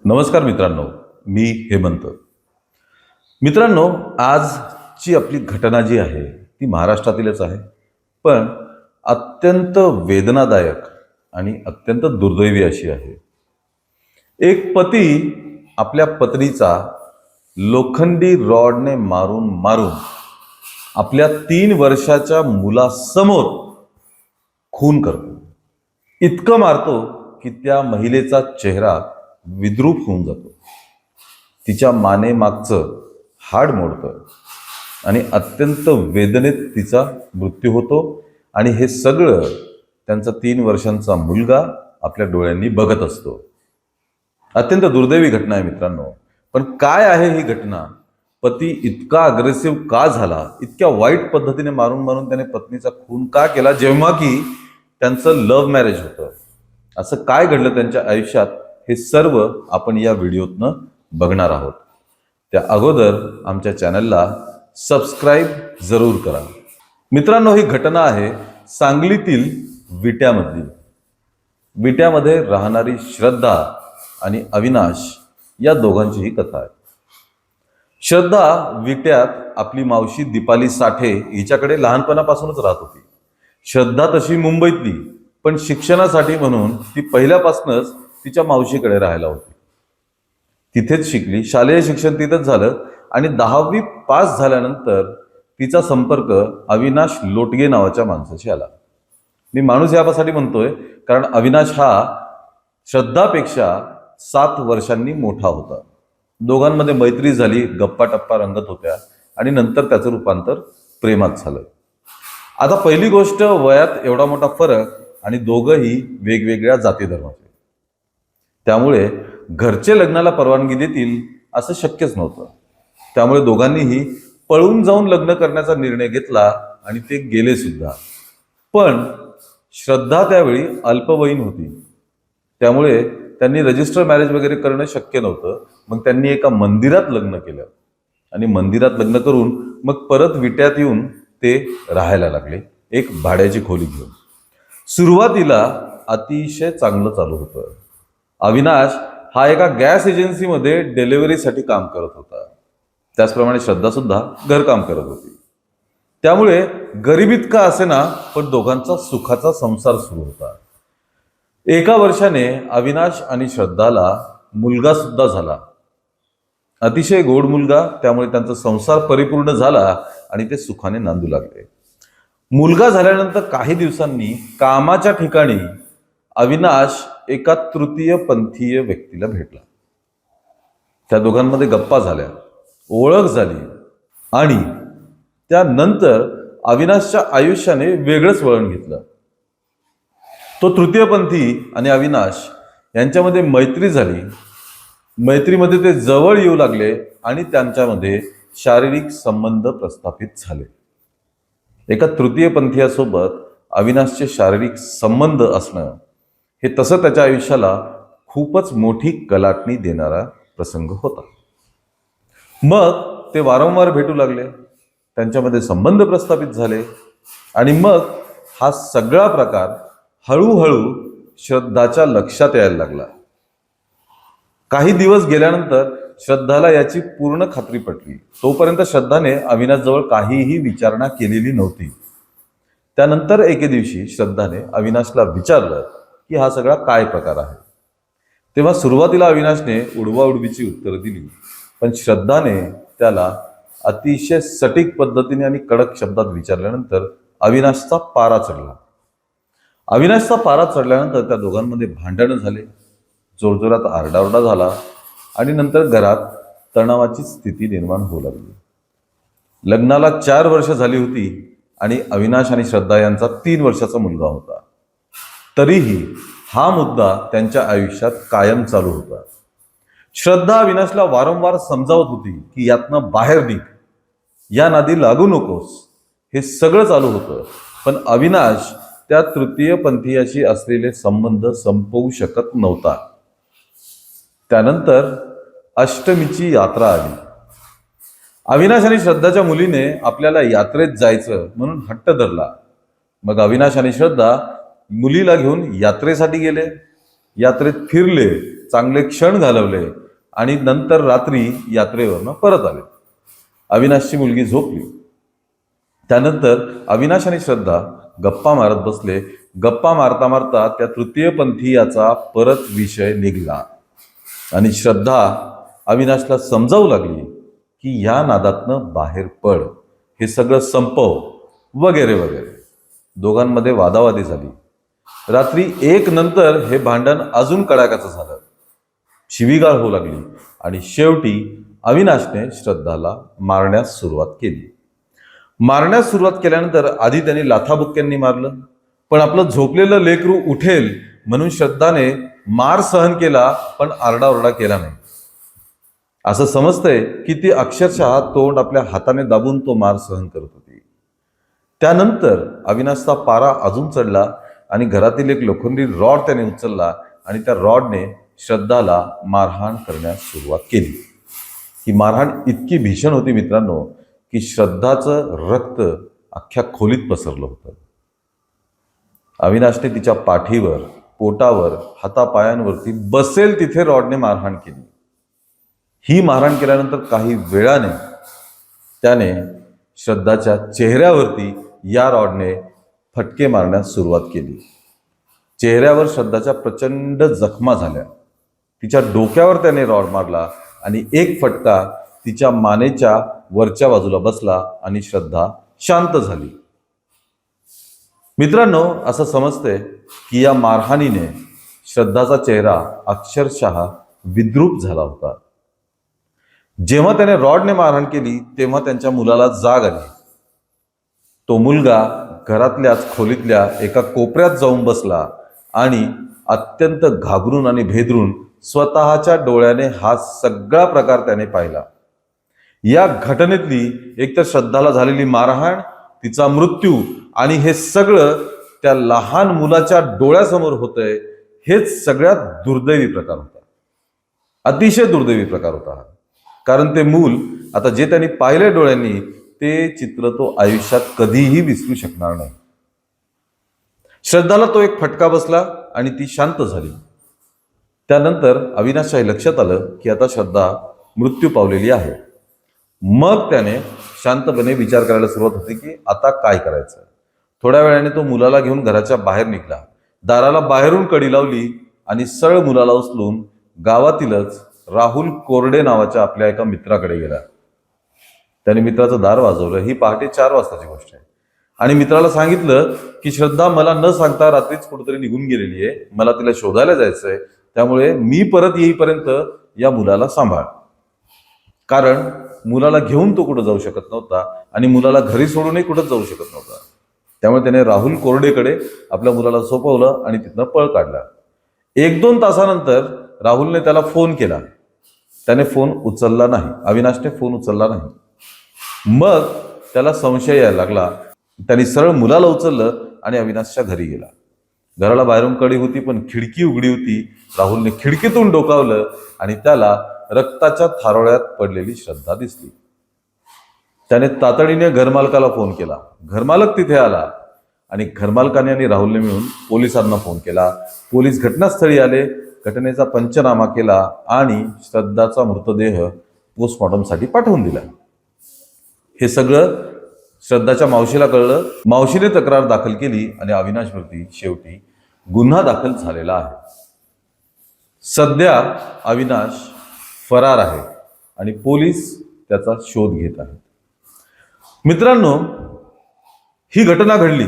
नमस्कार मित्रांनो, मी हेमंत. मित्रांनो, आजची आपली घटना जी आहे ती महाराष्ट्रातीलच आहे, पण अत्यंत वेदनादायक आणि अत्यंत दुर्दैवी अशी आहे. एक पती आपल्या पत्नीचा लोखंडी रॉडने मारून मारून आपल्या 3 वर्षाच्या मुलासमोर खून करतो. इतकं मारतो की त्या महिलेचा चेहरा विद्रूप होऊन जातो. तिच्या मानेमागचं हाड मोडतं आणि अत्यंत वेदनेत तिचा मृत्यू होतो. आणि हे सगळं त्यांचा 3 वर्षांचा मुलगा आपल्या डोळ्यांनी बघत असतो. अत्यंत दुर्दैवी घटना आहे मित्रांनो. पण काय आहे ही घटना? पती इतका अग्रेसिव्ह का झाला? इतक्या वाईट पद्धतीने मारून मारून त्याने पत्नीचा खून का केला, जेव्हा की त्यांचं लव्ह मॅरेज होतं? असं काय घडलं त्यांच्या आयुष्यात, हे सर्व आपण या व्हिडिओतनं बघणार आहोत. त्या अगोदर आमच्या चॅनलला सबस्क्राईब जरूर करा. मित्रांनो, ही घटना आहे सांगलीतील विट्यामधली. विट्यामध्ये राहणारी श्रद्धा आणि अविनाश या दोघांची ही कथा आहे. श्रद्धा विट्यात आपली मावशी दीपाली साठे हिच्याकडे लहानपणापासूनच राहत होती. श्रद्धा तशी मुंबईतली, पण शिक्षणासाठी म्हणून ती पहिल्यापासूनच तिच्या मावशीकडे राहायला होती. तिथेच शिकली, शालेय शिक्षण तिथेच झालं आणि 10वी पास झाल्यानंतर तिचा संपर्क अविनाश लोटगे नावाच्या माणसाशी आला. मी माणूस यासाठी म्हणतोय कारण अविनाश हा श्रद्धापेक्षा 7 वर्षांनी मोठा होता. दोघांमध्ये मैत्री झाली, गप्पा टप्पा रंगत होत्या आणि नंतर त्याचं रूपांतर प्रेमात झालं. आता पहिली गोष्ट, वयात एवढा मोठा फरक आणि दोघंही वेगवेगळ्या जाती धर्माचे, त्यामुळे घरचे लग्नाला परवानगी देतील असं शक्यच नव्हतं. त्यामुळे दोघांनीही पळून जाऊन लग्न करण्याचा निर्णय घेतला आणि ते गेले सुद्धा. पण श्रद्धा त्यावेळी अल्पवयीन होती, त्यामुळे त्यांनी रजिस्टर मॅरेज वगैरे करणं शक्य नव्हतं. मग त्यांनी एका मंदिरात लग्न केलं आणि मंदिरात लग्न करून मग परत विट्यात येऊन ते राहायला लागले, एक भाड्याची खोली घेऊन. सुरुवातीला अतिशय चांगलं चालू होतं. अविनाश हा एका गॅस एजन्सीमध्ये डिलिव्हरीसाठी काम करत होता. त्याचप्रमाणे श्रद्धा सुद्धा घरकाम करत होती. त्यामुळे गरिबीत का असेना, पण दोघांचा सुखाचा संसार सुरू होता. एका वर्षाने अविनाश आणि श्रद्धाला मुलगा सुद्धा झाला. अतिशय गोड मुलगा, त्यामुळे त्यांचा संसार परिपूर्ण झाला आणि ते सुखाने नांदू लागले. मुलगा झाल्यानंतर काही दिवसांनी कामाच्या ठिकाणी अविनाश एका तृतीय पंथीय व्यक्तीला भेटला. त्या दोघांमध्ये गप्पा झाल्या, ओळख झाली आणि त्यानंतर अविनाशच्या आयुष्याने वेगळंच वळण घेतलं. तो तृतीयपंथी आणि अविनाश यांच्यामध्ये मैत्री झाली. मैत्रीमध्ये ते जवळ येऊ लागले आणि त्यांच्यामध्ये शारीरिक संबंध प्रस्थापित झाले. एका तृतीयपंथीयासोबत अविनाशचे शारीरिक संबंध असणं हे तसं त्याच्या आयुष्याला खूपच मोठी कलाटणी देणारा प्रसंग होता. मग ते वारंवार भेटू लागले, त्यांच्यामध्ये संबंध प्रस्थापित झाले आणि मग हा सगळा प्रकार हळूहळू श्रद्धाच्या लक्षात यायला लागला. काही दिवस गेल्यानंतर श्रद्धाला याची पूर्ण खात्री पटली. तोपर्यंत श्रद्धाने अविनाशजवळ काहीही विचारणा केलेली नव्हती. त्यानंतर एके दिवशी श्रद्धाने अविनाशला विचारलं की हा सगळा काय प्रकार आहे. तेव्हा सुरुवातीला अविनाशने उडवाउडवीची उत्तरं दिली, पण श्रद्धाने त्याला अतिशय सटीक पद्धतीने आणि कडक शब्दात विचारल्यानंतर अविनाशचा पारा चढला. अविनाशचा पारा चढल्यानंतर त्या दोघांमध्ये भांडणं झाले, जोरजोरात आरडाओरडा झाला आणि नंतर घरात तणावाची स्थिती निर्माण होऊ लागली. लग्नाला 4 वर्ष झाली होती आणि अविनाश आणि श्रद्धा यांचा 3 वर्षाचा मुलगा होता. तरीही हा मुद्दा त्यांच्या आयुष्यात कायम चालू होता. श्रद्धा अविनाशला वारंवार समजावत होती की यातनं बाहेर निघ, या नादी लागू नकोस. हे सगळं चालू होतं, पण अविनाश त्या तृतीय पंथीयाशी असलेले संबंध संपवू शकत नव्हता. त्यानंतर अष्टमीची यात्रा आली. अविनाश आणि श्रद्धाच्या मुलीने आपल्याला यात्रेत जायचं म्हणून हट्ट धरला. मग अविनाश आणि श्रद्धा मुलीला घेऊन यात्रेसाठी गेले. यात्रेत फिरले, चांगले क्षण घालवले आणि नंतर रात्री यात्रेवरनं परत आले. अविनाशची मुलगी झोपली. त्यानंतर अविनाश आणि श्रद्धा गप्पा मारत बसले. गप्पा मारता मारता त्या तृतीयपंथी याचा परत विषय निघाला आणि श्रद्धा अविनाशला समजावू लागली की या नादातनं बाहेर पड, हे सगळं संपव वगैरे वगैरे. दोघांमध्ये वादावादी झाली. रात्री 1 नंतर हे भांडण अजून कडाक्याचं झालं. शिवीगाळ होऊ लागली आणि शेवटी अविनाशने श्रद्धाला मारण्यास सुरुवात केली. मारण्यास सुरुवात केल्यानंतर आधी त्यांनी लाथाबुक्क्यांनी मारलं, पण आपलं झोपलेलं लेकरू उठेल म्हणून श्रद्धाने मार सहन केला, पण आरडाओरडा केला नाही. असं समजतंय की ती अक्षरशः तोंड आपल्या हाताने दाबून तो मार सहन करत होती. त्यानंतर अविनाशचा पारा अजून चढला आणि घरातील एक लोखंडी रॉड त्याने उचलला आणि त्या रॉडने श्रद्धाला मारहाण करण्यास सुरुवात केली. ही मारहाण इतकी भीषण होती मित्रांनो की श्रद्धाचं रक्त अख्ख्या खोलीत पसरलं होतं. अविनाशने तिच्या पाठीवर, पोटावर, हातापायांवरती बसेल तिथे रॉडने मारहाण केली. ही मारहाण केल्यानंतर काही वेळाने त्याने श्रद्धाच्या चेहऱ्यावरती या रॉडने फटके मारण्यास सुरुवात केली. चेहऱ्यावर श्रद्धाच्या प्रचंड जखमा झाल्या. तिच्या डोक्यावर त्याने रॉड मारला आणि एक फटका तिच्या मानेच्या वरच्या बाजूला बसला आणि श्रद्धा शांत झाली. मित्रांनो, असं समजते की या मारहाणीने श्रद्धाचा चेहरा अक्षरशः विद्रूप झाला होता. जेव्हा त्याने रॉडने मारहाण केली तेव्हा त्यांच्या मुलाला जाग आली. तो मुलगा घरातल्याच खोलीतल्या एका कोपऱ्यात जाऊन बसला आणि अत्यंत घाबरून आणि भेदरून स्वतःच्या डोळ्याने हा सगळा प्रकार त्याने पाहिला. या घटनेतली एकतर श्रद्धाला झालेली मारहाण, तिचा मृत्यू आणि हे सगळं त्या लहान मुलाच्या डोळ्यासमोर होतंय, हेच सगळ्यात दुर्दैवी प्रकार होता. अतिशय दुर्दैवी प्रकार होता. कारण ते मूल आता जे त्यांनी पाहिले डोळ्यांनी, ते चित्र तो आयुष्यात कधीही विसरू शकणार नाही. श्रद्धाला तो एक फटका बसला आणि ती शांत झाली. त्यानंतर अविनाशच्या लक्षात आलं की आता श्रद्धा मृत्यू पावलेली आहे. मग त्याने शांतपणे विचार करायला सुरुवात होती की आता काय करायचं. थोड्या वेळाने तो मुलाला घेऊन घराच्या बाहेर निघाला. दाराला बाहेरून कडी लावली आणि सरळ मुलाला उचलून गावातीलच राहुल कोरडे नावाच्या आपल्या एका मित्राकडे गेला. त्याने मित्राचं दार वाजवलं. ही पहाटे 4 वाजताची गोष्ट आहे. आणि मित्राला सांगितलं की श्रद्धा मला न सांगता रात्रीच कुठेतरी निघून गेलेली आहे, मला तिला शोधायला जायचंय, त्यामुळे मी परत येईपर्यंत या मुलाला सांभाळ. कारण मुलाला घेऊन तो कुठं जाऊ शकत नव्हता आणि मुलाला घरी सोडूनही कुठंच जाऊ शकत नव्हता. त्यामुळे त्याने राहुल कोरडेकडे आपल्या मुलाला सोपवलं आणि तिथनं पळ काढला. 1-2 तासानंतर राहुलने त्याला फोन केला. त्याने फोन उचलला नाही. अविनाशने फोन उचलला नाही. मग त्याला संशय यायला लागला. त्यांनी सरळ मुलाला उचललं आणि अविनाशच्या घरी गेला. घराला बाहेरून कडी होती पण खिडकी उघडी होती. राहुलने खिडकीतून डोकावलं आणि त्याला रक्ताच्या थारोळ्यात पडलेली श्रद्धा दिसली. त्याने तातडीने घरमालकाला फोन केला. घरमालक तिथे आला आणि घरमालकाने आणि राहुलने मिळून पोलिसांना फोन केला. पोलीस घटनास्थळी आले, घटनेचा पंचनामा केला आणि श्रद्धाचा मृतदेह पोस्टमॉर्टमसाठी पाठवून दिला. हे सगळं श्रद्धाच्या मावशीला कळलं. मावशीने तक्रार दाखल केली आणि अविनाशवरती शेवटी गुन्हा दाखल झालेला आहे. सध्या अविनाश फरार आहे आणि पोलीस त्याचा शोध घेत आहेत. मित्रांनो, ही घटना घडली.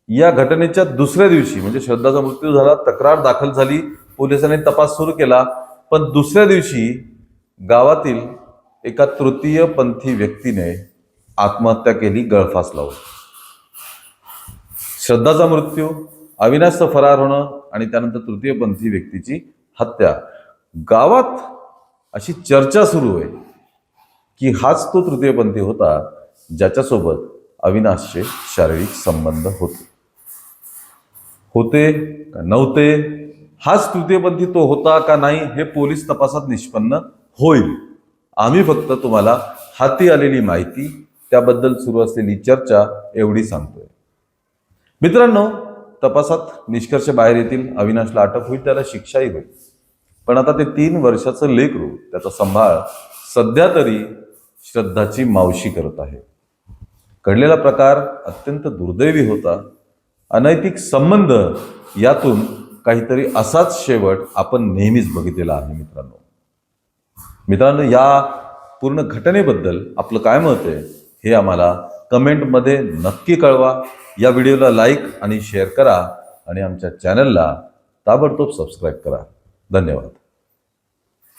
या घटनेच्या दुसऱ्या दिवशी म्हणजे श्रद्धाचा मृत्यू झाला, तक्रार दाखल झाली, पोलिसांनी तपास सुरू केला. पण दुसऱ्या दिवशी गावातील एका तृतीयपंथी व्यक्तीने आत्महत्या केली, गळफास लावून. श्रद्धाचा मृत्यू, अविनाशचं फरार होणं आणि त्यानंतर तृतीयपंथी व्यक्तीची हत्या. गावात अशी चर्चा सुरू आहे की हाच तो तृतीयपंथी होता ज्याच्यासोबत अविनाशचे शारीरिक संबंध होते का नव्हते. हाच तृतीयपंथी तो होता का नाही हे पोलीस तपासात निष्पन्न होईल. आम्ही फक्त तुम्हाला हाती आलेली माहिती, त्याबद्दल सुरू असलेली चर्चा एवढी सांगतोय. मित्रांनो, तपासात निष्कर्ष बाहेर येतील. अविनाशला अटक होईल, त्याला शिक्षाही होईल. पण आता ते 3 वर्षाचं लेकरू त्याचा सांभाळ सध्या तरी श्रद्धाची मावशी करत आहे. घडलेला प्रकार अत्यंत दुर्दैवी होता. अनैतिक संबंध यातून काहीतरी असाच शेवट आपण नेहमीच बघितलेला आहे. मित्रांनो, या पूर्ण घटनेबद्दल आपलं काय मत आहे हे आम्हाला कमेंटमध्ये नक्की कळवा. या व्हिडिओला लाईक आणि शेअर करा आणि आमच्या चॅनलला ताबडतोब सबस्क्राईब करा. धन्यवाद.